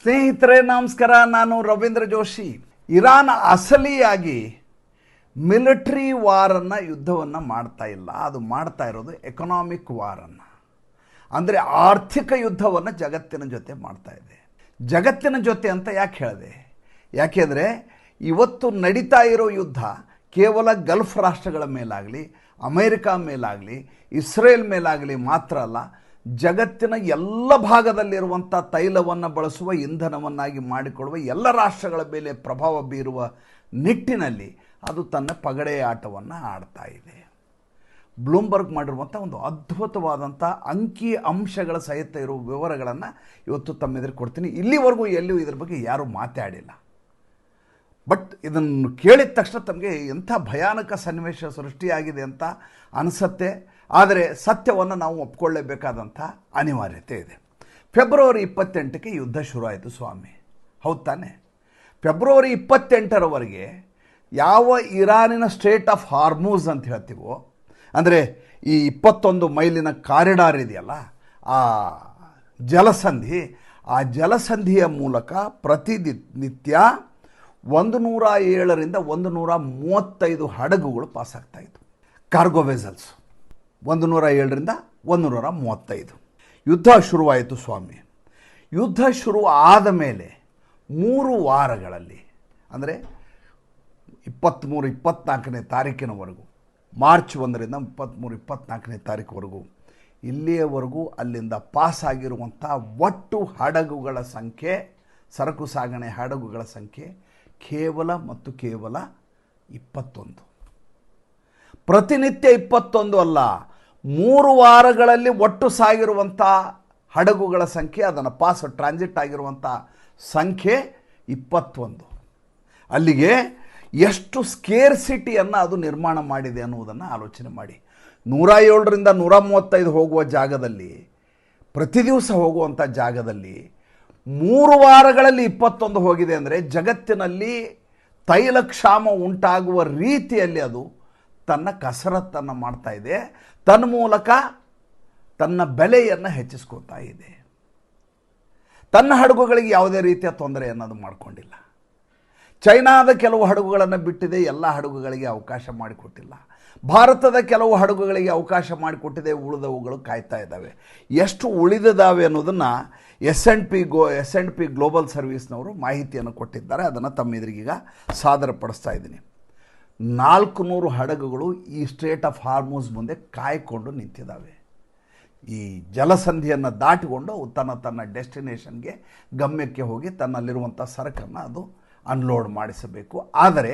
ಸ್ನೇಹಿತರೆ ನಮಸ್ಕಾರ. ನಾನು ರವೀಂದ್ರ ಜೋಶಿ. ಇರಾನ್ ಅಸಲಿಯಾಗಿ ಮಿಲಿಟರಿ ವಾರನ್ನು ಯುದ್ಧವನ್ನು ಮಾಡ್ತಾ ಇಲ್ಲ, ಅದು ಮಾಡ್ತಾ ಇರೋದು ಎಕನಾಮಿಕ್ ವಾರನ್ನು, ಅಂದರೆ ಆರ್ಥಿಕ ಯುದ್ಧವನ್ನು ಜಗತ್ತಿನ ಜೊತೆ ಮಾಡ್ತಾ ಇದೆ. ಜಗತ್ತಿನ ಜೊತೆ ಅಂತ ಯಾಕೆ ಹೇಳಿದೆ? ಯಾಕೆಂದರೆ ಇವತ್ತು ನಡೀತಾ ಇರೋ ಯುದ್ಧ ಕೇವಲ ಗಲ್ಫ್ ರಾಷ್ಟ್ರಗಳ ಮೇಲಾಗಲಿ, ಅಮೇರಿಕಾ ಮೇಲಾಗಲಿ, ಇಸ್ರೇಲ್ ಮೇಲಾಗಲಿ ಮಾತ್ರ ಅಲ್ಲ, ಜಗತ್ತಿನ ಎಲ್ಲ ಭಾಗದಲ್ಲಿರುವಂಥ ತೈಲವನ್ನು ಬಳಸುವ, ಇಂಧನವನ್ನಾಗಿ ಮಾಡಿಕೊಡುವ ಎಲ್ಲ ರಾಷ್ಟ್ರಗಳ ಮೇಲೆ ಪ್ರಭಾವ ಬೀರುವ ನಿಟ್ಟಿನಲ್ಲಿ ಅದು ತನ್ನ ಪಗಡೆಯ ಆಟವನ್ನು ಆಡ್ತಾ ಇದೆ. ಬ್ಲೂಮ್ಬರ್ಗ್ ಮಾಡಿರುವಂಥ ಒಂದು ಅದ್ಭುತವಾದಂಥ ಅಂಕಿ ಅಂಶಗಳ ಸಹಿತ ಇರುವ ವಿವರಗಳನ್ನು ಇವತ್ತು ತಮ್ಮೆದುರು ಕೊಡ್ತೀನಿ. ಇಲ್ಲಿವರೆಗೂ ಎಲ್ಲಿಯೂ ಇದ್ರ ಬಗ್ಗೆ ಯಾರೂ ಮಾತಾಡಿಲ್ಲ. ಬಟ್ ಇದನ್ನು ಕೇಳಿದ ತಕ್ಷಣ ತಮಗೆ ಎಂಥ ಭಯಾನಕ ಸನ್ನಿವೇಶ ಸೃಷ್ಟಿಯಾಗಿದೆ ಅಂತ ಅನಿಸುತ್ತೆ. ಆದರೆ ಸತ್ಯವನ್ನು ನಾವು ಒಪ್ಕೊಳ್ಳೇಬೇಕಾದಂಥ ಅನಿವಾರ್ಯತೆ ಇದೆ. ಫೆಬ್ರವರಿ 28ಕ್ಕೆ ಯುದ್ಧ ಶುರು ಆಯಿತು ಸ್ವಾಮಿ, ಹೌದು ತಾನೆ? ಫೆಬ್ರವರಿ 28ರವರೆಗೆ ಯಾವ ಇರಾನಿನ ಸ್ಟ್ರೇಟ್ ಆಫ್ ಹಾರ್ಮೂಸ್ ಅಂತ ಹೇಳ್ತೀವೋ, ಅಂದರೆ ಈ 21 ಮೈಲಿನ ಕಾರಿಡಾರ್ ಇದೆಯಲ್ಲ, ಆ ಜಲಸಂಧಿ, ಆ ಜಲಸಂಧಿಯ ಮೂಲಕ ಪ್ರತಿನಿತ್ಯ 107ರಿಂದ 135 ಹಡಗುಗಳು ಪಾಸಾಗ್ತಾಯಿತ್ತು, ಕಾರ್ಗೋ ವೆಸಲ್ಸ್. 107ರಿಂದ 135 ಯುದ್ಧ ಶುರುವಾಯಿತು ಸ್ವಾಮಿ. ಯುದ್ಧ ಶುರು ಆದ ಮೇಲೆ 3 ವಾರಗಳಲ್ಲಿ, ಅಂದರೆ 23-24ನೇ ತಾರೀಕಿನವರೆಗೂ, ಮಾರ್ಚ್ 1ರಿಂದ 23-24ನೇ ತಾರೀಕುವರೆಗೂ, ಇಲ್ಲಿಯವರೆಗೂ ಅಲ್ಲಿಂದ ಪಾಸಾಗಿರುವಂಥ ಒಟ್ಟು ಹಡಗುಗಳ ಸಂಖ್ಯೆ, ಸರಕು ಸಾಗಣೆ ಹಡಗುಗಳ ಸಂಖ್ಯೆ ಕೇವಲ 21. ಪ್ರತಿನಿತ್ಯ 21 ಅಲ್ಲ, 3 ವಾರಗಳಲ್ಲಿ ಒಟ್ಟು ಸಾಗಿರುವಂಥ ಹಡಗುಗಳ ಸಂಖ್ಯೆ, ಅದನ್ನು ಟ್ರಾನ್ಸಿಟ್ ಆಗಿರುವಂಥ ಸಂಖ್ಯೆ 21. ಅಲ್ಲಿಗೆ ಎಷ್ಟು ಸ್ಕೇರ್ಸಿಟಿಯನ್ನು ಅದು ನಿರ್ಮಾಣ ಮಾಡಿದೆ ಅನ್ನುವುದನ್ನು ಆಲೋಚನೆ ಮಾಡಿ. 107ರಿಂದ 135 ಹೋಗುವ ಜಾಗದಲ್ಲಿ, ಪ್ರತಿ ದಿವಸ ಹೋಗುವಂಥ ಜಾಗದಲ್ಲಿ 3 ವಾರಗಳಲ್ಲಿ 21 ಹೋಗಿದೆ ಅಂದರೆ ಜಗತ್ತಿನಲ್ಲಿ ತೈಲಕ್ಷಾಮ ಉಂಟಾಗುವ ರೀತಿಯಲ್ಲಿ ಅದು ತನ್ನ ಕಸರತ್ತನ್ನು ಮಾಡ್ತಾ ಇದೆ. ತನ್ಮೂಲಕ ತನ್ನ ಬೆಲೆಯನ್ನು ಹೆಚ್ಚಿಸ್ಕೋತಾ ಇದೆ. ತನ್ನ ಹಡಗುಗಳಿಗೆ ಯಾವುದೇ ರೀತಿಯ ತೊಂದರೆ ಅನ್ನೋದು ಮಾಡಿಕೊಂಡಿಲ್ಲ. ಚೈನಾದ ಕೆಲವು ಹಡಗುಗಳನ್ನು ಬಿಟ್ಟಿದೆ, ಎಲ್ಲ ಹಡಗುಗಳಿಗೆ ಅವಕಾಶ ಮಾಡಿಕೊಟ್ಟಿಲ್ಲ. ಭಾರತದ ಕೆಲವು ಹಡಗುಗಳಿಗೆ ಅವಕಾಶ ಮಾಡಿಕೊಟ್ಟಿದೆ, ಉಳಿದವುಗಳು ಕಾಯ್ತಾ ಇದ್ದಾವೆ. ಎಷ್ಟು ಉಳಿದಿದ್ದಾವೆ ಅನ್ನೋದನ್ನು S&P ಗ್ಲೋಬಲ್ ಸರ್ವಿಸ್ನವರು ಮಾಹಿತಿಯನ್ನು ಕೊಟ್ಟಿದ್ದಾರೆ. ಅದನ್ನು ತಮ್ಮ ಎದುರಿಗೀಗ ಸಾದರಪಡಿಸ್ತಾ ಇದ್ದೀನಿ. 400 ಹಡಗುಗಳು ಈ ಸ್ಟ್ರೇಟ್ ಆಫ್ ಹಾರ್ಮೂಸ್ ಮುಂದೆ ಕಾಯ್ಕೊಂಡು ನಿಂತಿದ್ದಾವೆ. ಈ ಜಲಸಂಧಿಯನ್ನು ದಾಟಿಕೊಂಡು ತನ್ನ ಡೆಸ್ಟಿನೇಷನ್ಗೆ, ಗಮ್ಯಕ್ಕೆ ಹೋಗಿ ತನ್ನಲ್ಲಿರುವಂಥ ಸರಕನ್ನು ಅದು ಅನ್ಲೋಡ್ ಮಾಡಿಸಬೇಕು. ಆದರೆ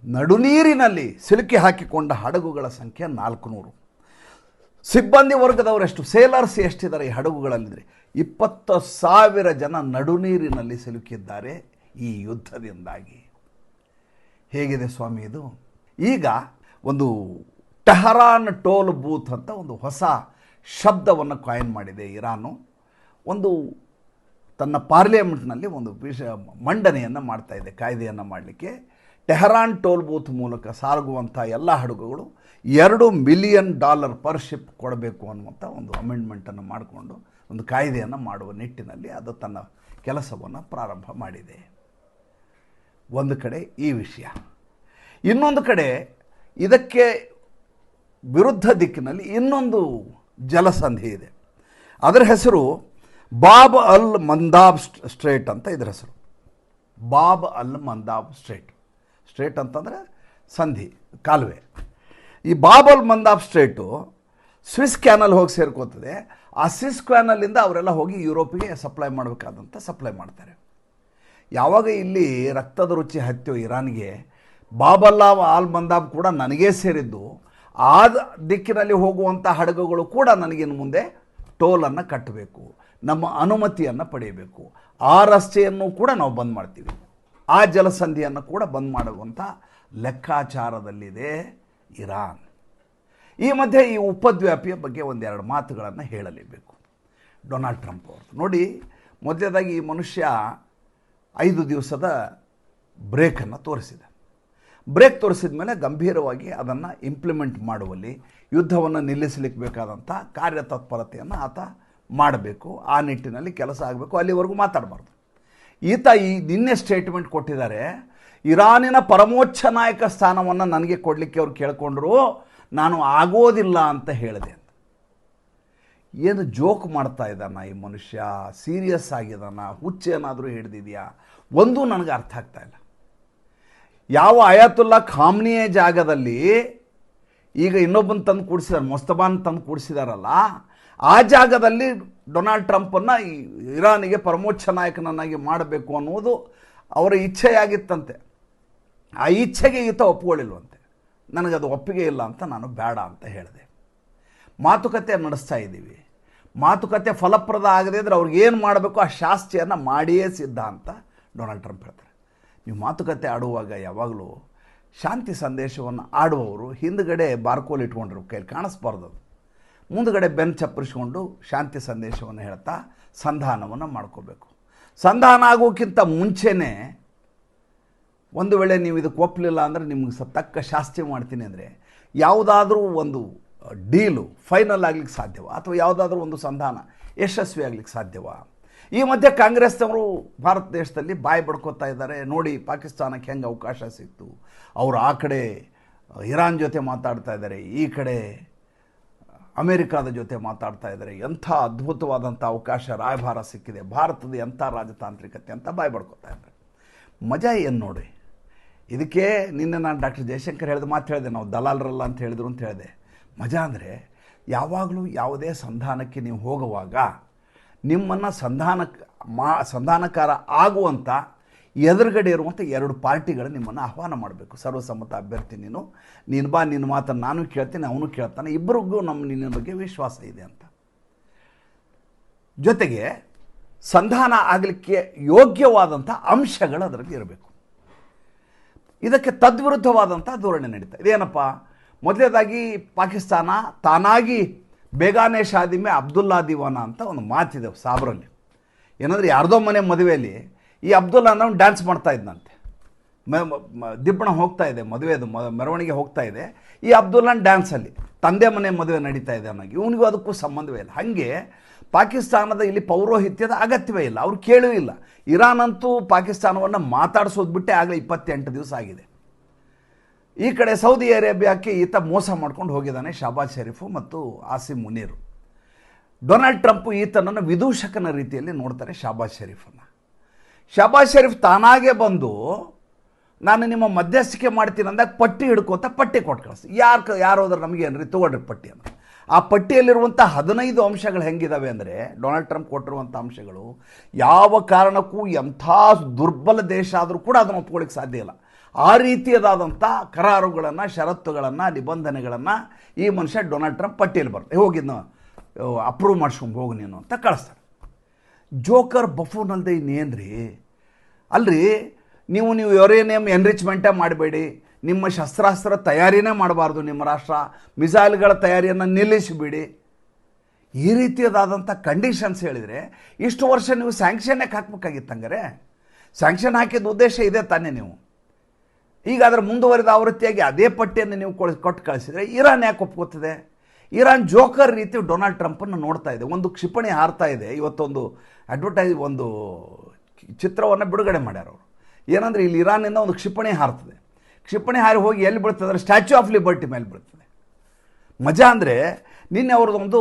ನಡುನೀರಿನಲ್ಲಿ ಸಿಲುಕಿ ಹಾಕಿಕೊಂಡ ಹಡಗುಗಳ ಸಂಖ್ಯೆ 400. ಸಿಬ್ಬಂದಿ ವರ್ಗದವರೆಷ್ಟು, ಸೇಲರ್ಸ್ ಎಷ್ಟಿದ್ದಾರೆ ಈ ಹಡಗುಗಳಲ್ಲಿದ್ದರೆ? 20,000 ಜನ ನಡುನೀರಿನಲ್ಲಿ ಸಿಲುಕಿದ್ದಾರೆ ಈ ಯುದ್ಧದಿಂದಾಗಿ. ಹೇಗಿದೆ ಸ್ವಾಮಿ ಇದು? ಈಗ ಒಂದು ಟೆಹರಾನ್ ಟೋಲ್ ಬೂತ್ ಅಂತ ಒಂದು ಹೊಸ ಶಬ್ದವನ್ನು ಕಾಯಿನ್ ಮಾಡಿದೆ ಇರಾನು. ಒಂದು ತನ್ನ ಪಾರ್ಲಿಮೆಂಟ್ನಲ್ಲಿ ಒಂದು ಮಂಡನೆಯನ್ನು ಮಾಡ್ತಾ ಇದೆ, ಕಾಯ್ದೆಯನ್ನು ಮಾಡಲಿಕ್ಕೆ. ಟೆಹರಾನ್ ಟೋಲ್ ಬೂತ್ ಮೂಲಕ ಸಾಗುವಂಥ ಎಲ್ಲ ಹಡಗುಗಳು $2 ಮಿಲಿಯನ್ ಪರ್ ಶಿಪ್ ಕೊಡಬೇಕು ಅನ್ನುವಂಥ ಒಂದು ಅಮೆಂಡ್ಮೆಂಟನ್ನು ಮಾಡಿಕೊಂಡು ಒಂದು ಕಾಯ್ದೆಯನ್ನು ಮಾಡುವ ನಿಟ್ಟಿನಲ್ಲಿ ಅದು ತನ್ನ ಕೆಲಸವನ್ನು ಪ್ರಾರಂಭ ಮಾಡಿದೆ. ಒಂದು ಕಡೆ ಈ ವಿಷಯ. ಇನ್ನೊಂದು ಕಡೆ ಇದಕ್ಕೆ ವಿರುದ್ಧ ದಿಕ್ಕಿನಲ್ಲಿ ಇನ್ನೊಂದು ಜಲಸಂಧಿ ಇದೆ. ಅದರ ಹೆಸರು ಬಾಬ್ ಅಲ್ ಮಂದಾಬ್ ಸ್ಟ್ರೇಟ್ ಅಂತ ಇದರ ಹೆಸರು. ಬಾಬ್ ಅಲ್ ಮಂದಾಬ್ ಸ್ಟ್ರೇಟ್ ಅಂತಂದರೆ ಸಂಧಿ, ಕಾಲುವೆ. ಈ ಬಾಬ್ ಅಲ್ ಮಂದಾಬ್ ಸ್ಟ್ರೇಟು ಸ್ವಿಸ್ ಕ್ಯಾನಲ್ ಹೋಗಿ ಸೇರ್ಕೋತದೆ. ಆ ಸ್ವಿಸ್ ಕ್ಯಾನಲ್ಲಿಂದ ಅವರೆಲ್ಲ ಹೋಗಿ ಯುರೋಪಿಗೆ ಸಪ್ಲೈ ಮಾಡಬೇಕಾದಂಥ ಸಪ್ಲೈ ಮಾಡ್ತಾರೆ. ಯಾವಾಗ ಇಲ್ಲಿ ರಕ್ತದ ರುಚಿ ಹತ್ತೋ ಇರಾನ್ಗೆ, ಬಾಬ್ ಅಲ್ ಮಂದಾಬ್ ಕೂಡ ನನಗೇ ಸೇರಿದ್ದು, ಆ ದಿಕ್ಕಿನಲ್ಲಿ ಹೋಗುವಂಥ ಹಡಗುಗಳು ಕೂಡ ನನಗಿನ್ನು ಮುಂದೆ ಟೋಲನ್ನು ಕಟ್ಟಬೇಕು, ನಮ್ಮ ಅನುಮತಿಯನ್ನು ಪಡೆಯಬೇಕು, ಆ ರಸ್ತೆಯನ್ನು ಕೂಡ ನಾವು ಬಂದ್ ಮಾಡ್ತೀವಿ, ಆ ಜಲಸಂಧಿಯನ್ನು ಕೂಡ ಬಂದ್ ಮಾಡುವಂಥ ಲೆಕ್ಕಾಚಾರದಲ್ಲಿದೆ ಇರಾನ್. ಈ ಮಧ್ಯೆ ಈ ಉಪದ್ವ್ಯಾಪಿಯ ಬಗ್ಗೆ ಒಂದೆರಡು ಮಾತುಗಳನ್ನು ಹೇಳಲೇಬೇಕು. ಡೊನಾಲ್ಡ್ ಟ್ರಂಪ್ ಅವರು ನೋಡಿ, ಮೊದಲನೇದಾಗಿ ಈ ಮನುಷ್ಯ 5 ದಿವಸದ ಬ್ರೇಕನ್ನು ತೋರಿಸಿದೆ. ಬ್ರೇಕ್ ತೋರಿಸಿದ ಮೇಲೆ ಗಂಭೀರವಾಗಿ ಅದನ್ನು ಇಂಪ್ಲಿಮೆಂಟ್ ಮಾಡುವಲ್ಲಿ, ಯುದ್ಧವನ್ನು ನಿಲ್ಲಿಸಲಿಕ್ಕೆ ಬೇಕಾದಂಥ ಕಾರ್ಯತತ್ಪರತೆಯನ್ನು ಆತ ಮಾಡಬೇಕು, ಆ ನಿಟ್ಟಿನಲ್ಲಿ ಕೆಲಸ ಆಗಬೇಕು, ಅಲ್ಲಿವರೆಗೂ ಮಾತಾಡಬಾರ್ದು. ಈತ ನಿನ್ನೆ ಸ್ಟೇಟ್ಮೆಂಟ್ ಕೊಟ್ಟಿದ್ದಾರೆ, ಇರಾನಿನ ಪರಮೋಚ್ಚ ನಾಯಕ ಸ್ಥಾನವನ್ನು ನನಗೆ ಕೊಡಲಿಕ್ಕೆ ಅವ್ರು ಕೇಳ್ಕೊಂಡ್ರು, ನಾನು ಆಗೋದಿಲ್ಲ ಅಂತ ಹೇಳಿದೆ ಅಂತ. ಏನು ಜೋಕ್ ಮಾಡ್ತಾ ಇದ್ದಾನ ಈ ಮನುಷ್ಯ? ಸೀರಿಯಸ್ ಆಗಿದ್ದಾನ? ಹುಚ್ಚೇನಾದರೂ ಹಿಡ್ದಿದೆಯಾ? ಒಂದೂ ನನಗೆ ಅರ್ಥ ಆಗ್ತಾ ಇಲ್ಲ. ಯಾವ ಅಯಾತುಲ್ಲಾ ಖಾಮ್ನಿಯ ಜಾಗದಲ್ಲಿ ಈಗ ಇನ್ನೊಬ್ಬನ ತಂದು ಕೂಡಿಸಿದಾರೆ, ಮೊಸ್ತಬಾನ್ ತಂದು ಕೂಡಿಸಿದಾರಲ್ಲ, ಆ ಜಾಗದಲ್ಲಿ ಡೊನಾಲ್ಡ್ ಟ್ರಂಪನ್ನು ಇರಾನಿಗೆ ಪರಮೋಚ್ಚ ನಾಯಕನನ್ನಾಗಿ ಮಾಡಬೇಕು ಅನ್ನೋದು ಅವರ ಇಚ್ಛೆಯಾಗಿತ್ತಂತೆ. ಆ ಇಚ್ಛೆಗೆ ಈತ ಒಪ್ಪಿಕೊಳ್ಳಿಲ್ವಂತೆ. ನನಗದು ಒಪ್ಪಿಗೆ ಇಲ್ಲ ಅಂತ ನಾನು ಬೇಡ ಅಂತ ಹೇಳಿದೆ. ಮಾತುಕತೆ ನಡೆಸ್ತಾ ಇದ್ದೀವಿ, ಮಾತುಕತೆ ಫಲಪ್ರದ ಆಗದೆ ಇದ್ದರೆ ಅವ್ರಿಗೆ ಏನು ಮಾಡಬೇಕು ಆ ಶಾಸ್ತಿಯನ್ನು ಮಾಡಿಯೇ ಸಿದ್ಧ ಅಂತ ಡೊನಾಲ್ಡ್ ಟ್ರಂಪ್ ಹೇಳ್ತಾರೆ. ನೀವು ಮಾತುಕತೆ ಆಡುವಾಗ ಯಾವಾಗಲೂ ಶಾಂತಿ ಸಂದೇಶವನ್ನು ಆಡುವವರು ಹಿಂದುಗಡೆ ಬಾರ್ಕೋಲ್ ಇಟ್ಕೊಂಡಿರೋ ಕೈಲಿ ಕಾಣಿಸ್ಬಾರ್ದು, ಅದು ಮುಂದುಗಡೆ ಬೆನ್ನು ಚಪ್ಪರಿಸ್ಕೊಂಡು ಶಾಂತಿ ಸಂದೇಶವನ್ನು ಹೇಳ್ತಾ ಸಂಧಾನವನ್ನು ಮಾಡ್ಕೋಬೇಕು. ಸಂಧಾನ ಆಗೋಕ್ಕಿಂತ ಮುಂಚೆನೇ ಒಂದು ವೇಳೆ ನೀವು ಇದಕ್ಕೆ ಒಪ್ಪಲಿಲ್ಲ ಅಂದರೆ ನಿಮಗೆ ತಕ್ಕ ಶಾಸ್ತಿ ಮಾಡ್ತೀನಿ ಅಂದರೆ ಯಾವುದಾದ್ರೂ ಒಂದು ಡೀಲು ಫೈನಲ್ ಆಗಲಿಕ್ಕೆ ಸಾಧ್ಯವ, ಅಥವಾ ಯಾವುದಾದ್ರೂ ಒಂದು ಸಂಧಾನ ಯಶಸ್ವಿ ಆಗಲಿಕ್ಕೆ ಸಾಧ್ಯವ? ಈ ಮಧ್ಯೆ ಕಾಂಗ್ರೆಸ್ನವರು ಭಾರತ ದೇಶದಲ್ಲಿ ಬಾಯಿ ಬಡ್ಕೋತಾ ಇದ್ದಾರೆ, ನೋಡಿ ಪಾಕಿಸ್ತಾನಕ್ಕೆ ಹೆಂಗೆ ಅವಕಾಶ ಸಿಕ್ತು, ಅವರು ಆ ಕಡೆ ಇರಾನ್ ಜೊತೆ ಮಾತಾಡ್ತಾ ಇದ್ದಾರೆ, ಈ ಕಡೆ ಅಮೇರಿಕಾದ ಜೊತೆ ಮಾತಾಡ್ತಾ ಇದ್ದಾರೆ, ಎಂಥ ಅದ್ಭುತವಾದಂಥ ಅವಕಾಶ ರಾಯಭಾರ ಸಿಕ್ಕಿದೆ, ಭಾರತದ ಎಂಥ ರಾಜತಾಂತ್ರಿಕತೆ ಅಂತ ಬಾಯಿ ಬಡ್ಕೋತಾ ಇದ್ದಾರೆ. ಮಜಾ ಏನು ನೋಡಿ ಇದಕ್ಕೆ. ನಿನ್ನೆ ನಾನು ಡಾಕ್ಟರ್ ಜಯಶಂಕರ್ ಹೇಳಿದ ಮಾತು ಹೇಳಿದೆ, ನಾವು ದಲಾಲರಲ್ಲ ಅಂತ ಹೇಳಿದ್ರು ಅಂತ ಹೇಳಿದೆ. ಮಜಾ ಅಂದರೆ ಯಾವಾಗಲೂ ಯಾವುದೇ ಸಂಧಾನಕ್ಕೆ ನೀವು ಹೋಗುವಾಗ ನಿಮ್ಮನ್ನು ಸಂಧಾನಕಾರ ಆಗುವಂಥ ಎದುರುಗಡೆ ಇರುವಂಥ ಎರಡು ಪಾರ್ಟಿಗಳು ನಿಮ್ಮನ್ನು ಆಹ್ವಾನ ಮಾಡಬೇಕು. ಸರ್ವಸಮ್ಮತ ಅಭ್ಯರ್ಥಿ ನೀನು ಬಾ, ನಿನ್ನ ಮಾತನ್ನು ನಾನು ಕೇಳ್ತೀನಿ, ಅವನು ಕೇಳ್ತಾನೆ, ಇಬ್ಬರಿಗೂ ನಿನ್ನ ಬಗ್ಗೆ ವಿಶ್ವಾಸ ಇದೆ ಅಂತ. ಜೊತೆಗೆ ಸಂಧಾನ ಆಗಲಿಕ್ಕೆ ಯೋಗ್ಯವಾದಂಥ ಅಂಶಗಳು ಅದರಲ್ಲಿ ಇರಬೇಕು. ಇದಕ್ಕೆ ತದ್ವಿರುದ್ಧವಾದಂಥ ಧೋರಣೆ ನಡೀತಾ ಇದೇನಪ್ಪ? ಮೊದಲನೇದಾಗಿ ಪಾಕಿಸ್ತಾನ ತಾನಾಗಿ ಬೇಗಾನೆ ಶಾದಿಮೆ ಅಬ್ದುಲ್ಲಾ ದಿವಾನ ಅಂತ ಒಂದು ಮಾತಿದೆ ಸಾಬ್ರಲ್ಲಿ. ಏನಂದರೆ ಯಾರ್ದೋ ಮನೆ ಮದುವೆಯಲ್ಲಿ ಈ ಅಬ್ದುಲ್ಲಾನ ಡ್ಯಾನ್ಸ್ ಮಾಡ್ತಾ ಇದ್ದಂತೆ, ದಿಬ್ಬಣ ಹೋಗ್ತಾ ಇದೆ, ಮದುವೆದು ಮೆರವಣಿಗೆ ಹೋಗ್ತಾ ಇದೆ, ಈ ಅಬ್ದುಲ್ಲಾನ್ ಡ್ಯಾನ್ಸಲ್ಲಿ ತಂದೆ ಮನೆ ಮದುವೆ ನಡೀತಾ ಇದೆ ಅನ್ನೋಗಿ ಇವನಿಗೂ ಅದಕ್ಕೂ ಸಂಬಂಧವೇ ಇಲ್ಲ. ಹಾಗೆ ಪಾಕಿಸ್ತಾನದ ಇಲ್ಲಿ ಪೌರೋಹಿತ್ಯದ ಅಗತ್ಯವೇ ಇಲ್ಲ, ಅವ್ರು ಕೇಳೂ ಇಲ್ಲ. ಇರಾನ್ ಅಂತೂ ಪಾಕಿಸ್ತಾನವನ್ನು ಮಾತಾಡಿಸೋದು ಬಿಟ್ಟೆ ಆಗಲೇ 28 ದಿವಸ ಆಗಿದೆ. ಈ ಕಡೆ ಸೌದಿ ಅರೇಬಿಯಾಕ್ಕೆ ಈತ ಮೋಸ ಮಾಡ್ಕೊಂಡು ಹೋಗಿದ್ದಾನೆ ಶಹಬಾಜ್ ಶರೀಫು ಮತ್ತು ಆಸಿಮ್ ಮುನೀರು. ಡೊನಾಲ್ಡ್ ಟ್ರಂಪ್ ಈತನನ್ನು ವಿದೂಷಕನ ರೀತಿಯಲ್ಲಿ ನೋಡ್ತಾರೆ ಶಹಬಾಜ್ ಶರೀಫನ್ನು. ಶಹಬಾಜ್ ಶರೀಫ್ ತಾನಾಗೆ ಬಂದು ನಾನು ನಿಮ್ಮ ಮಧ್ಯಸ್ಥಿಕೆ ಮಾಡ್ತೀನಿ ಅಂದಾಗ ಪಟ್ಟಿ ಹಿಡ್ಕೋತ ಪಟ್ಟಿ ಕೊಟ್ಟು ಕಳಿಸಿ, ಯಾರು ಹೋದ್ರೆ ನಮಗೇನ್ರಿ ತೊಗೊಳ್ರಿ ಪಟ್ಟಿ ಅಂತ. ಆ ಪಟ್ಟಿಯಲ್ಲಿರುವಂಥ 15 ಅಂಶಗಳು ಹೆಂಗಿದಾವೆ ಅಂದರೆ, ಡೊನಾಲ್ಡ್ ಟ್ರಂಪ್ ಕೊಟ್ಟಿರುವಂಥ ಅಂಶಗಳು ಯಾವ ಕಾರಣಕ್ಕೂ ಎಂಥ ದುರ್ಬಲ ದೇಶ ಆದರೂ ಕೂಡ ಅದನ್ನು ಒಪ್ಕೊಳ್ಳಿಕ್ಕೆ ಸಾಧ್ಯ ಇಲ್ಲ. ಆ ರೀತಿಯದಾದಂಥ ಕರಾರುಗಳನ್ನು, ಷರತ್ತುಗಳನ್ನು, ನಿಬಂಧನೆಗಳನ್ನು ಈ ಮನುಷ್ಯ ಡೊನಾಲ್ಡ್ ಟ್ರಂಪ್ ಪಟ್ಟಿಯಲ್ಲಿ ಬರ್ತದೆ, ಹೋಗಿದ್ನ ಅಪ್ರೂವ್ ಮಾಡಿಸ್ಕೊಂಡು ಹೋಗು ನೀನು ಅಂತ ಕಳಿಸ್ತಾರೆ. ಜೋಕರ್ ಬಫೂನ್ ಅಲ್ಲದೆ ಇನ್ನೇನ್ರಿ? ಅಲ್ರಿ, ನೀವು ಯುರೇನಿಯಂ ಎನ್ರಿಚ್ಮೆಂಟೇ ಮಾಡಬೇಡಿ, ನಿಮ್ಮ ಶಸ್ತ್ರಾಸ್ತ್ರ ತಯಾರಿನೇ ಮಾಡಬಾರ್ದು, ನಿಮ್ಮ ರಾಷ್ಟ್ರ ಮಿಸೈಲ್ಗಳ ತಯಾರಿಯನ್ನು ನಿಲ್ಲಿಸಿಬಿಡಿ, ಈ ರೀತಿಯದಾದಂಥ ಕಂಡೀಷನ್ಸ್ ಹೇಳಿದರೆ ಇಷ್ಟು ವರ್ಷ ನೀವು ಸ್ಯಾಂಕ್ಷನ್ನೇ ಹಾಕಬೇಕಾಗಿತ್ತಂಗಾರೆ. ಸ್ಯಾಂಕ್ಷನ್ ಹಾಕಿದ ಉದ್ದೇಶ ಇದೆ ತಾನೇ ನೀವು. ಈಗ ಅದರ ಮುಂದುವರಿದ ಆವೃತ್ತಿಯಾಗಿ ಅದೇ ಪಟ್ಟಿಯನ್ನು ನೀವು ಕೊಟ್ಟು ಕಳಿಸಿದರೆ ಇರಾನ್ ಯಾಕೆ ಒಪ್ಕೋತದೆ? ಇರಾನ್ ಜೋಕರ್ ರೀತಿ ಡೊನಾಲ್ಡ್ ಟ್ರಂಪನ್ನು ನೋಡ್ತಾ ಇದೆ. ಒಂದು ಕ್ಷಿಪಣಿ ಹಾರ್ತಾ ಇದೆ, ಇವತ್ತೊಂದು ಒಂದು ಚಿತ್ರವನ್ನು ಬಿಡುಗಡೆ ಮಾಡ್ಯಾರ ಅವರು. ಏನಂದರೆ ಇಲ್ಲಿ ಇರಾನಿಂದ ಒಂದು ಕ್ಷಿಪಣಿ ಹಾರ್ತದೆ, ಕ್ಷಿಪಣಿ ಹಾರಿ ಹೋಗಿ ಎಲ್ಲಿ ಬೀಳ್ತದೆ ಅಂದರೆ ಸ್ಟ್ಯಾಚ್ಯೂ ಆಫ್ ಲಿಬರ್ಟಿ ಮೇಲೆ ಬೀಳ್ತದೆ. ಮಜಾ ಅಂದರೆ ನಿನ್ನೆ ಅವ್ರದ್ದೊಂದು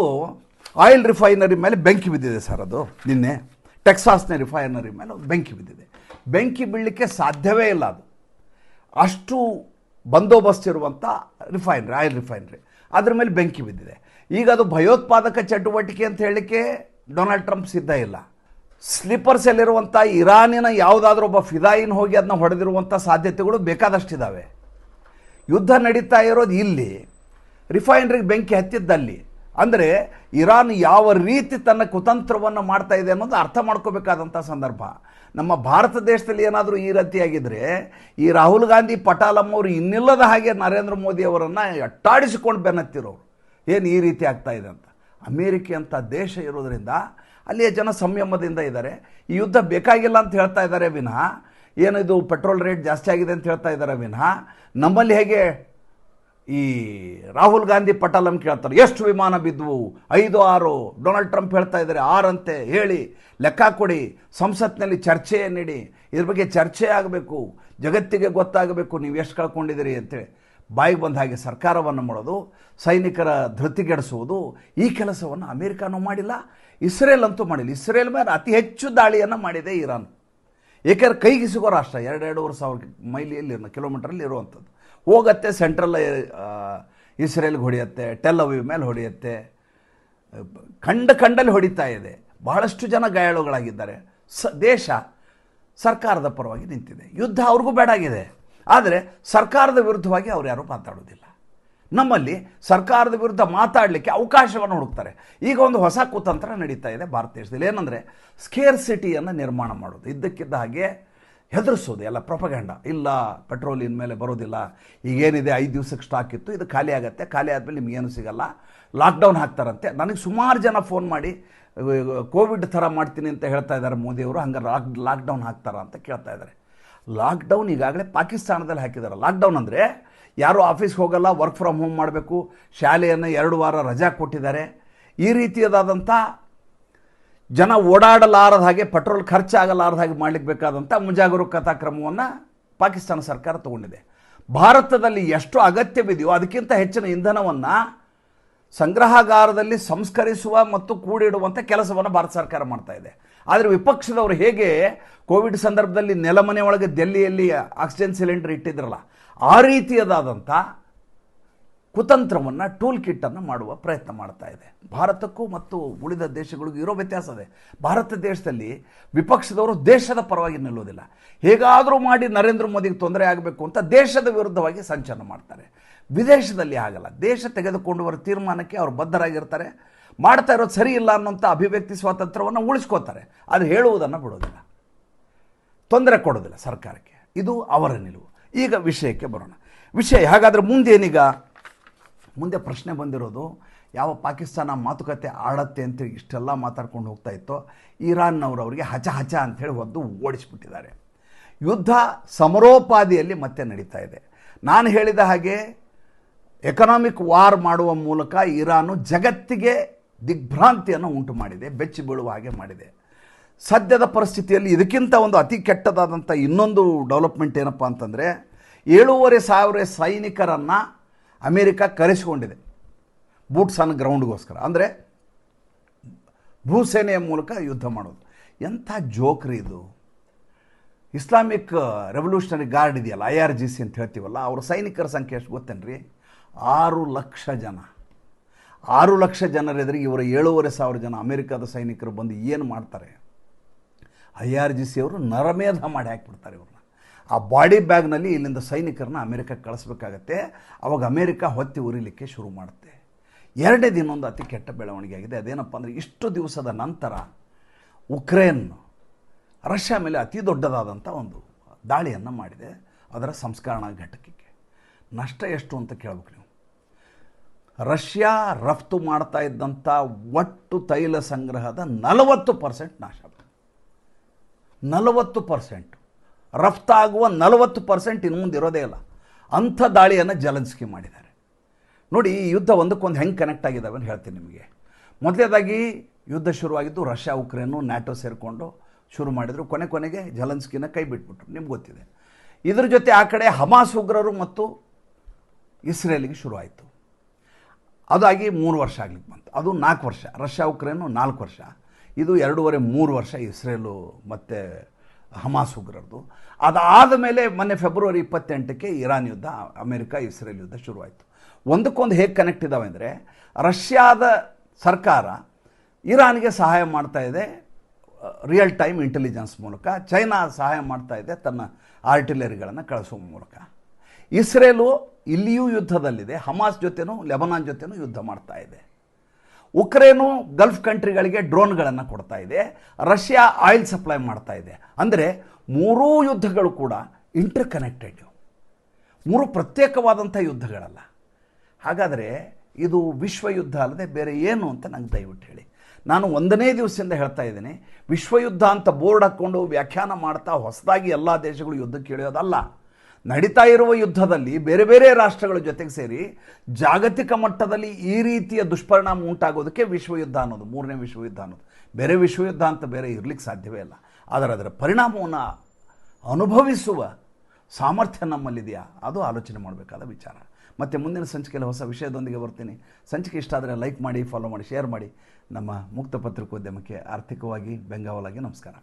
ಆಯಿಲ್ ರಿಫೈನರಿ ಮೇಲೆ ಬೆಂಕಿ ಬಿದ್ದಿದೆ ಸರ್. ಅದು ನಿನ್ನೆ ಟೆಕ್ಸಾಸ್ನ ರಿಫೈನರಿ ಮೇಲೆ ಬೆಂಕಿ ಬಿದ್ದಿದೆ. ಬೆಂಕಿ ಬೀಳಲಿಕ್ಕೆ ಸಾಧ್ಯವೇ ಇಲ್ಲ, ಅದು ಅಷ್ಟು ಬಂದೋಬಸ್ತ್ ಇರುವಂಥ ರಿಫೈನರಿ, ಆಯಿಲ್ ರಿಫೈನರಿ, ಅದ್ರ ಮೇಲೆ ಬೆಂಕಿ ಬಿದ್ದಿದೆ. ಈಗ ಅದು ಭಯೋತ್ಪಾದಕ ಚಟುವಟಿಕೆ ಅಂತ ಹೇಳಲಿಕ್ಕೆ ಡೊನಾಲ್ಡ್ ಟ್ರಂಪ್ ಸಿದ್ಧ ಇಲ್ಲ. ಸ್ಲೀಪರ್ಸಲ್ಲಿರುವಂಥ ಇರಾನಿನ ಯಾವುದಾದ್ರೂ ಒಬ್ಬ ಫಿದಾಯಿನ್ ಹೋಗಿ ಅದನ್ನ ಹೊಡೆದಿರುವಂಥ ಸಾಧ್ಯತೆಗಳು ಬೇಕಾದಷ್ಟಿದ್ದಾವೆ. ಯುದ್ಧ ನಡೀತಾ ಇರೋದು ಇಲ್ಲಿ, ರಿಫೈನರಿಗೆ ಬೆಂಕಿ ಹತ್ತಿದ್ದಲ್ಲಿ. ಅಂದರೆ ಇರಾನ್ ಯಾವ ರೀತಿ ತನ್ನ ಕುತಂತ್ರವನ್ನು ಮಾಡ್ತಾ ಇದೆ ಅನ್ನೋದು ಅರ್ಥ ಮಾಡ್ಕೋಬೇಕಾದಂಥ ಸಂದರ್ಭ. ನಮ್ಮ ಭಾರತ ದೇಶದಲ್ಲಿ ಏನಾದರೂ ಈ ರೀತಿಯಾಗಿದ್ದರೆ ಈ ರಾಹುಲ್ ಗಾಂಧಿ ಪಟಾಲಂ ಅವರು ಇನ್ನಿಲ್ಲದ ಹಾಗೆ ನರೇಂದ್ರ ಮೋದಿ ಅವರನ್ನು ಅಟ್ಟಾಡಿಸಿಕೊಂಡು ಬೆನ್ನತ್ತಿರೋರು, ಏನು ಈ ರೀತಿ ಆಗ್ತಾ ಇದೆ ಅಂತ. ಅಮೇರಿಕೆ ಅಂತ ದೇಶ ಇರೋದರಿಂದ ಅಲ್ಲಿಯ ಜನ ಸಂಯಮದಿಂದ ಇದ್ದಾರೆ. ಈ ಯುದ್ಧ ಬೇಕಾಗಿಲ್ಲ ಅಂತ ಹೇಳ್ತಾ ಇದ್ದಾರೆ ವಿನಃ, ಏನಿದು ಪೆಟ್ರೋಲ್ ರೇಟ್ ಜಾಸ್ತಿ ಆಗಿದೆ ಅಂತ ಹೇಳ್ತಾ ಇದ್ದಾರೆ ವಿನಃ, ನಮ್ಮಲ್ಲಿ ಹೇಗೆ ಈ ರಾಹುಲ್ ಗಾಂಧಿ ಪಟಾಲಂ ಕೇಳ್ತಾರೆ, ಎಷ್ಟು ವಿಮಾನ ಬಿದ್ದವು? 5 6. ಡೊನಾಲ್ಡ್ ಟ್ರಂಪ್ ಹೇಳ್ತಾ ಇದ್ದಾರೆ 6 ಅಂತೆ. ಹೇಳಿ, ಲೆಕ್ಕ ಕೊಡಿ, ಸಂಸತ್ನಲ್ಲಿ ಚರ್ಚೆಯ ನೀಡಿ, ಇದ್ರ ಬಗ್ಗೆ ಚರ್ಚೆ ಆಗಬೇಕು, ಜಗತ್ತಿಗೆ ಗೊತ್ತಾಗಬೇಕು ನೀವು ಎಷ್ಟು ಕಳ್ಕೊಂಡಿದ್ದೀರಿ ಅಂತೇಳಿ. ಬಾಯಿಗೆ ಬಂದ ಹಾಗೆ ಸರ್ಕಾರವನ್ನು ಮಾಡೋದು, ಸೈನಿಕರ ಧೃತಿಗೆಡಿಸುವುದು, ಈ ಕೆಲಸವನ್ನು ಅಮೇರಿಕಾನೂ ಮಾಡಿಲ್ಲ, ಇಸ್ರೇಲ್ ಅಂತೂ ಮಾಡಿಲ್ಲ. ಇಸ್ರೇಲ್ ಮೇಲೆ ಅತಿ ಹೆಚ್ಚು ದಾಳಿಯನ್ನು ಮಾಡಿದೆ ಇರಾನ್. ಏಕೆಂದರೆ ಕೈಗೆ ಸಿಗೋ ರಾಷ್ಟ್ರ, 2-2.5 ಮೈಲಿಯಲ್ಲಿ ಕಿಲೋಮೀಟ್ರಲ್ಲಿ ಇರುವಂಥದ್ದು. ಹೋಗುತ್ತೆ, ಸೆಂಟ್ರಲ್ ಇಸ್ರೇಲ್ಗೆ ಹೊಡೆಯುತ್ತೆ, ಟೆಲ್ ಅವೀವ್ ಮೇಲೆ ಹೊಡೆಯುತ್ತೆ, ಕಂಡಲ್ಲಿ ಹೊಡಿತಾ ಇದೆ. ಬಹಳಷ್ಟು ಜನ ಗಾಯಾಳುಗಳಾಗಿದ್ದಾರೆ. ದೇಶ ಸರ್ಕಾರದ ಪರವಾಗಿ ನಿಂತಿದೆ. ಯುದ್ಧ ಅವ್ರಿಗೂ ಬೇಡಾಗಿದೆ, ಆದರೆ ಸರ್ಕಾರದ ವಿರುದ್ಧವಾಗಿ ಅವ್ರು ಯಾರೂ ಮಾತಾಡೋದಿಲ್ಲ. ನಮ್ಮಲ್ಲಿ ಸರ್ಕಾರದ ವಿರುದ್ಧ ಮಾತಾಡಲಿಕ್ಕೆ ಅವಕಾಶವನ್ನು ಹುಡುಕ್ತಾರೆ. ಈಗ ಒಂದು ಹೊಸ ಕುತಂತ್ರ ನಡೀತಾ ಇದೆ ಭಾರತ ದೇಶದಲ್ಲಿ. ಏನಂದರೆ ಸ್ಕೇರ್ಸಿಟಿಯನ್ನು ನಿರ್ಮಾಣ ಮಾಡೋದು, ಇದ್ದಕ್ಕಿದ್ದ ಹಾಗೆ ಹೆದರಿಸೋದು, ಎಲ್ಲ ಪ್ರೊಪಗಂಡ. ಇಲ್ಲ, ಪೆಟ್ರೋಲ್ ಇನ್ಮೇಲೆ ಬರೋದಿಲ್ಲ, ಈಗೇನಿದೆ 5 ದಿವಸಕ್ಕೆ ಸ್ಟಾಕ್ ಇತ್ತು, ಇದು ಖಾಲಿ ಆಗುತ್ತೆ, ಖಾಲಿ ಆದಮೇಲೆ ನಿಮಗೇನು ಸಿಗಲ್ಲ, ಲಾಕ್ಡೌನ್ ಹಾಕ್ತಾರಂತೆ. ನನಗೆ ಸುಮಾರು ಜನ ಫೋನ್ ಮಾಡಿ ಕೋವಿಡ್ ಥರ ಮಾಡ್ತೀನಿ ಅಂತ ಹೇಳ್ತಾ ಇದ್ದಾರೆ ಮೋದಿಯವರು, ಹಂಗೆ ಲಾಕ್ಡೌನ್ ಹಾಕ್ತಾರ ಅಂತ ಕೇಳ್ತಾ ಇದ್ದಾರೆ. ಲಾಕ್ಡೌನ್ ಈಗಾಗಲೇ ಪಾಕಿಸ್ತಾನದಲ್ಲಿ ಹಾಕಿದ್ದಾರೆ. ಲಾಕ್ಡೌನ್ ಅಂದರೆ ಯಾರೂ ಆಫೀಸ್ಗೆ ಹೋಗಲ್ಲ, ವರ್ಕ್ ಫ್ರಮ್ ಹೋಮ್ ಮಾಡಬೇಕು, ಶಾಲೆಯನ್ನು 2 ವಾರ ರಜಾ ಕೊಟ್ಟಿದ್ದಾರೆ. ಈ ರೀತಿಯಾದಂಥ ಜನ ಓಡಾಡಲಾರದ ಹಾಗೆ, ಪೆಟ್ರೋಲ್ ಖರ್ಚಾಗಲಾರದ ಹಾಗೆ ಮಾಡಲಿಕ್ಕೆ ಬೇಕಾದಂಥ ಮುಂಜಾಗರೂಕತಾ ಕ್ರಮವನ್ನು ಪಾಕಿಸ್ತಾನ ಸರ್ಕಾರ ತಗೊಂಡಿದೆ. ಭಾರತದಲ್ಲಿ ಎಷ್ಟು ಅಗತ್ಯವಿದೆಯೋ ಅದಕ್ಕಿಂತ ಹೆಚ್ಚಿನ ಇಂಧನವನ್ನು ಸಂಗ್ರಹಾಗಾರದಲ್ಲಿ ಸಂಸ್ಕರಿಸುವ ಮತ್ತು ಕೂಡಿಡುವಂಥ ಕೆಲಸವನ್ನು ಭಾರತ ಸರ್ಕಾರ ಮಾಡ್ತಾ ಇದೆ. ಆದರೆ ವಿಪಕ್ಷದವರು ಹೇಗೆ ಕೋವಿಡ್ ಸಂದರ್ಭದಲ್ಲಿ ನೆಲಮನೆ ಒಳಗೆ ದಿಲ್ಲಿಯಲ್ಲಿ ಆಕ್ಸಿಜನ್ ಸಿಲಿಂಡರ್ ಇಟ್ಟಿದ್ರಲ್ಲ, ಆ ರೀತಿಯದಾದಂಥ ಕುತಂತ್ರವನ್ನು, ಟೂಲ್ ಕಿಟ್ಟನ್ನು ಮಾಡುವ ಪ್ರಯತ್ನ ಮಾಡ್ತಾ ಇದೆ. ಭಾರತಕ್ಕೂ ಮತ್ತು ಉಳಿದ ದೇಶಗಳಿಗೂ ಇರೋ ವ್ಯತ್ಯಾಸ ಇದೆ. ಭಾರತ ದೇಶದಲ್ಲಿ ವಿಪಕ್ಷದವರು ದೇಶದ ಪರವಾಗಿ ನಿಲ್ಲೋದಿಲ್ಲ. ಹೇಗಾದರೂ ಮಾಡಿ ನರೇಂದ್ರ ಮೋದಿಗೆ ತೊಂದರೆ ಆಗಬೇಕು ಅಂತ ದೇಶದ ವಿರುದ್ಧವಾಗಿ ಸಂಚಲನ ಮಾಡ್ತಾರೆ. ವಿದೇಶದಲ್ಲಿ ಆಗಲ್ಲ. ದೇಶ ತೆಗೆದುಕೊಂಡು ಬರೋ ತೀರ್ಮಾನಕ್ಕೆ ಅವರು ಬದ್ಧರಾಗಿರ್ತಾರೆ. ಮಾಡ್ತಾ ಇರೋದು ಸರಿ ಇಲ್ಲ ಅನ್ನೋಂಥ ಅಭಿವ್ಯಕ್ತಿ ಸ್ವಾತಂತ್ರ್ಯವನ್ನು ಉಳಿಸ್ಕೋತಾರೆ, ಆದರೆ ಹೇಳುವುದನ್ನು ಬಿಡೋದಿಲ್ಲ, ತೊಂದರೆ ಕೊಡೋದಿಲ್ಲ ಸರ್ಕಾರಕ್ಕೆ. ಇದು ಅವರ ನಿಲುವು. ಈಗ ವಿಷಯಕ್ಕೆ ಬರೋಣ. ವಿಷಯ ಹಾಗಾದರೆ ಮುಂದೆ ಪ್ರಶ್ನೆ ಬಂದಿರೋದು, ಯಾವ ಪಾಕಿಸ್ತಾನ ಮಾತುಕತೆ ಆಡತ್ತೆ ಅಂತ ಇಷ್ಟೆಲ್ಲ ಮಾತಾಡ್ಕೊಂಡು ಹೋಗ್ತಾ ಇತ್ತೋ, ಇರಾನ್ನವರು ಅವರಿಗೆ ಹಚ ಅಂಥೇಳಿ ಒದ್ದು ಓಡಿಸ್ಬಿಟ್ಟಿದ್ದಾರೆ. ಯುದ್ಧ ಸಮರೋಪಾದಿಯಲ್ಲಿ ಮತ್ತೆ ನಡೀತಾ ಇದೆ. ನಾನು ಹೇಳಿದ ಹಾಗೆ ಎಕನಾಮಿಕ್ ವಾರ್ ಮಾಡುವ ಮೂಲಕ ಇರಾನು ಜಗತ್ತಿಗೆ ದಿಗ್ಭ್ರಾಂತಿಯನ್ನು ಉಂಟು ಮಾಡಿದೆ, ಬೆಚ್ಚಿ ಬೀಳುವ ಹಾಗೆ ಮಾಡಿದೆ. ಸದ್ಯದ ಪರಿಸ್ಥಿತಿಯಲ್ಲಿ ಇದಕ್ಕಿಂತ ಒಂದು ಅತಿ ಕೆಟ್ಟದಾದಂಥ ಇನ್ನೊಂದು ಡೆವಲಪ್ಮೆಂಟ್ ಏನಪ್ಪ ಅಂತಂದರೆ, 7,500 ಸೈನಿಕರನ್ನು ಅಮೇರಿಕ ಕರೆಸಿಕೊಂಡಿದೆ ಬೂಟ್ಸ್ ಆನ್ ಗ್ರೌಂಡ್ಗೋಸ್ಕರ, ಅಂದರೆ ಭೂಸೇನೆಯ ಮೂಲಕ ಯುದ್ಧ ಮಾಡೋದು. ಎಂಥ ಜೋಕ್ರಿ ಇದು. ಇಸ್ಲಾಮಿಕ್ ರೆವಲ್ಯೂಷನರಿ ಗಾರ್ಡ್ ಇದೆಯಲ್ಲ, IRGC ಅಂತ ಹೇಳ್ತೀವಲ್ಲ, ಅವ್ರ ಸೈನಿಕರ ಸಂಖ್ಯೆ ಎಷ್ಟು ಗೊತ್ತೇನ್ರಿ? 6 ಲಕ್ಷ ಜನ. 6 ಲಕ್ಷ ಜನರೆದುರಿಗೆ ಇವರ 7,500 ಜನ ಅಮೇರಿಕಾದ ಸೈನಿಕರು ಬಂದು ಏನು ಮಾಡ್ತಾರೆ? IRGC ಅವರು ನರಮೇಧ ಮಾಡಿ ಹಾಕಿಬಿಡ್ತಾರೆ ಇವ್ರನ್ನ. ಆ ಬಾಡಿ ಬ್ಯಾಗ್ನಲ್ಲಿ ಇಲ್ಲಿಂದ ಸೈನಿಕರನ್ನ ಅಮೇರಿಕಕ್ಕೆ ಕಳಿಸ್ಬೇಕಾಗತ್ತೆ. ಅವಾಗ ಅಮೇರಿಕ ಹೊತ್ತಿ ಉರಿಲಿಕ್ಕೆ ಶುರು ಮಾಡುತ್ತೆ. 2ನೇ ದಿನೊಂದು ಅತಿ ಕೆಟ್ಟ ಬೆಳವಣಿಗೆ ಆಗಿದೆ. ಅದೇನಪ್ಪ ಅಂದರೆ, ಇಷ್ಟು ದಿವಸದ ನಂತರ ಉಕ್ರೇನ್ ರಷ್ಯಾ ಮೇಲೆ ಅತಿ ದೊಡ್ಡದಾದಂಥ ಒಂದು ದಾಳಿಯನ್ನು ಮಾಡಿದೆ, ಅದರ ಸಂಸ್ಕರಣಾ ಘಟಕಕ್ಕೆ. ನಷ್ಟ ಎಷ್ಟು ಅಂತ ಕೇಳಬೇಕು ನೀವು. ರಷ್ಯಾ ರಫ್ತು ಮಾಡ್ತಾ ಇದ್ದಂಥ ಒಟ್ಟು ತೈಲ ಸಂಗ್ರಹದ 40% ನಾಶ. 40% ರಫ್ತಾಗುವ 40% ಇನ್ನು ಮುಂದೆ ಇರೋದೇ ಇಲ್ಲ. ಅಂಥ ದಾಳಿಯನ್ನು ಜೆಲೆನ್ಸ್ಕಿ ಮಾಡಿದ್ದಾರೆ. ನೋಡಿ, ಈ ಯುದ್ಧ ಒಂದಕ್ಕೊಂದು ಹೆಂಗೆ ಕನೆಕ್ಟ್ ಆಗಿದ್ದಾವೆ ಅಂತ ಹೇಳ್ತೀನಿ ನಿಮಗೆ. ಮೊದಲನೇದಾಗಿ ಯುದ್ಧ ಶುರುವಾಗಿದ್ದು ರಷ್ಯಾ ಉಕ್ರೇನು ನ್ಯಾಟೋ ಸೇರಿಕೊಂಡು ಶುರು ಮಾಡಿದರು. ಕೊನೆಗೆ ಜೆಲೆನ್ಸ್ಕಿನ ಕೈ ಬಿಟ್ಬಿಟ್ರು, ನಿಮ್ಗೆ ಗೊತ್ತಿದೆ. ಇದ್ರ ಜೊತೆ ಆ ಕಡೆ ಹಮಾಸ್ ಉಗ್ರರು ಮತ್ತು ಇಸ್ರೇಲಿಗೆ ಶುರುವಾಯಿತು. ಅದಾಗಿ 3 ವರ್ಷ ಆಗ್ಲಿಕ್ಕೆ ಬಂತು. ಅದು 4 ವರ್ಷ. ರಷ್ಯಾ ಉಕ್ರೇನು 4 ವರ್ಷ. ಇದು 2.5-3 ವರ್ಷ ಇಸ್ರೇಲು ಮತ್ತು ಹಮಾಸ್ ಉಗ್ರರದು. ಅದಾದ ಮೇಲೆ ಮೊನ್ನೆ ಫೆಬ್ರವರಿ 28ಕ್ಕೆ ಇರಾನ್ ಯುದ್ಧ, ಅಮೇರಿಕ ಇಸ್ರೇಲ್ ಯುದ್ಧ ಶುರುವಾಯಿತು. ಒಂದಕ್ಕೊಂದು ಹೇಗೆ ಕನೆಕ್ಟ್ ಇದ್ದಾವೆ ಅಂದರೆ, ರಷ್ಯಾದ ಸರ್ಕಾರ ಇರಾನ್ಗೆ ಸಹಾಯ ಮಾಡ್ತಾ ಇದೆ ರಿಯಲ್ ಟೈಮ್ ಇಂಟೆಲಿಜೆನ್ಸ್ ಮೂಲಕ. ಚೈನಾ ಸಹಾಯ ಮಾಡ್ತಾ ಇದೆ ತನ್ನ ಆರ್ಟಿಲರಿಗಳನ್ನು ಕಳಿಸುವ ಮೂಲಕ. ಇಸ್ರೇಲು ಇಲ್ಲಿಯೂ ಯುದ್ಧದಲ್ಲಿದೆ, ಹಮಾಸ್ ಜೊತೆನೂ ಲೆಬನಾನ್ ಜೊತೆನೂ ಯುದ್ಧ ಮಾಡ್ತಾ ಇದೆ. ಉಕ್ರೇನು ಗಲ್ಫ್ ಕಂಟ್ರಿಗಳಿಗೆ ಡ್ರೋನ್ಗಳನ್ನು ಕೊಡ್ತಾ ಇದೆ. ರಷ್ಯಾ ಆಯಿಲ್ ಸಪ್ಲೈ ಮಾಡ್ತಾ ಇದೆ. ಅಂದರೆ 3 ಯುದ್ಧಗಳು ಕೂಡ ಇಂಟರ್ ಕನೆಕ್ಟೆಡ್, 3 ಪ್ರತ್ಯೇಕವಾದಂಥ ಯುದ್ಧಗಳಲ್ಲ. ಹಾಗಾದರೆ ಇದು ವಿಶ್ವಯುದ್ಧ ಅಲ್ಲದೆ ಬೇರೆ ಏನು ಅಂತ ನಂಗೆ ದಯವಿಟ್ಟು ಹೇಳಿ. ನಾನು 1ನೇ ದಿವಸದಿಂದ ಹೇಳ್ತಾ ಇದ್ದೀನಿ, ವಿಶ್ವಯುದ್ಧ ಅಂತ ಬೋರ್ಡ್ ಹಾಕ್ಕೊಂಡು ವ್ಯಾಖ್ಯಾನ ಮಾಡ್ತಾ ಹೊಸದಾಗಿ ಎಲ್ಲ ದೇಶಗಳು ಯುದ್ಧಕ್ಕೆ ಇಳಿಯೋದಲ್ಲ. ನಡೀತಾ ಇರುವ ಯುದ್ಧದಲ್ಲಿ ಬೇರೆ ಬೇರೆ ರಾಷ್ಟ್ರಗಳ ಜೊತೆಗೆ ಸೇರಿ ಜಾಗತಿಕ ಮಟ್ಟದಲ್ಲಿ ಈ ರೀತಿಯ ದುಷ್ಪರಿಣಾಮ ಉಂಟಾಗೋದಕ್ಕೆ ವಿಶ್ವಯುದ್ಧ ಅನ್ನೋದು, ಮೂರನೇ ವಿಶ್ವಯುದ್ಧ ಅನ್ನೋದು. ಬೇರೆ ವಿಶ್ವಯುದ್ಧ ಅಂತ ಬೇರೆ ಇರಲಿಕ್ಕೆ ಸಾಧ್ಯವೇ ಇಲ್ಲ. ಆದರೆ ಅದರ ಪರಿಣಾಮವನ್ನು ಅನುಭವಿಸುವ ಸಾಮರ್ಥ್ಯ ನಮ್ಮಲ್ಲಿದೆಯಾ, ಅದು ಆಲೋಚನೆ ಮಾಡಬೇಕಾದ ವಿಚಾರ. ಮತ್ತು ಮುಂದಿನ ಸಂಚಿಕೆಯಲ್ಲಿ ಹೊಸ ವಿಷಯದೊಂದಿಗೆ ಬರ್ತೀನಿ. ಸಂಚಿಕೆ ಇಷ್ಟ ಆದರೆ ಲೈಕ್ ಮಾಡಿ, ಫಾಲೋ ಮಾಡಿ, ಶೇರ್ ಮಾಡಿ. ನಮ್ಮ ಮುಕ್ತ ಪತ್ರಿಕೋದ್ಯಮಕ್ಕೆ ಆರ್ಥಿಕವಾಗಿ ಬೆಂಗಾವಲಾಗಿ ನಮಸ್ಕಾರ.